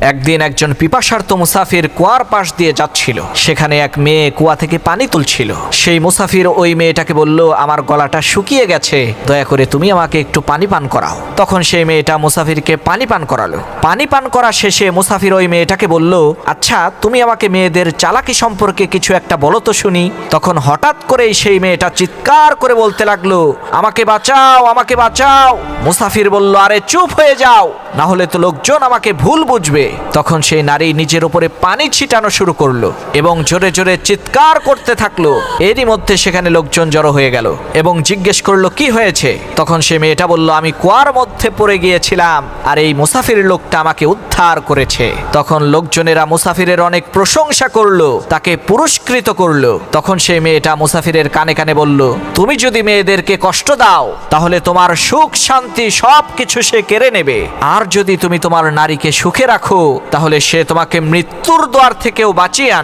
একদিন একজন পিপাসার্ত মুসাফির কুয়ার পাশ দিয়ে যাচ্ছিল। সেখানে এক মেয়ে কুয়া থেকে পানি তুলছিল। সেই মুসাফির ওই মেয়েটাকে বলল, আমার গলাটা শুকিয়ে গেছে, দয়া করে তুমি আমাকে একটু পানি পান করাও। তখন সেই মেয়েটা মুসাফিরকে পানি পান করালো। পানি পান করা শেষে মুসাফির ওই মেয়েটাকে বলল, আচ্ছা তুমি আমাকে মেয়েদের চালাকি সম্পর্কে কিছু একটা বলো তো শুনি। তখন হঠাৎ করেই সেই মেয়েটা চিৎকার করে বলতে লাগলো, আমাকে বাঁচাও, আমাকে বাঁচাও। মুসাফির বলল, আরে চুপ হয়ে যাও, না হলে তো লোকজন আমাকে ভুল বুঝবে। তখন সেই নারী নিজের উপরে পানি ছিটানো শুরু করলো এবং জোরে জোরে চিৎকার করতে থাকলো। এরই মধ্যে সেখানে লোকজন জড়ো হয়ে গেল এবং জিজ্ঞেস করলো, কি হয়েছে? তখন সে মেয়েটা বলল, আমি কুয়ার মধ্যে পড়ে গিয়েছিলাম আর এই মুসাফির লোকটা আমাকে উদ্ধার করেছে। তখন লোকজনেরা মুসাফিরের অনেক প্রশংসা করলো, তাকে পুরস্কৃত করলো। তখন সেই মেয়েটা মুসাফিরের কানে কানে বলল, তুমি যদি মেয়েদেরকে কষ্ট দাও তাহলে তোমার সুখ শান্তি সবকিছু সে কেড়ে নেবে, আর যদি তুমি তোমার নারীকে সুখে রাখো তাহলে সে তোমাকে মৃত্যুর দ্বার থেকেও বাঁচিয়ে আনবে।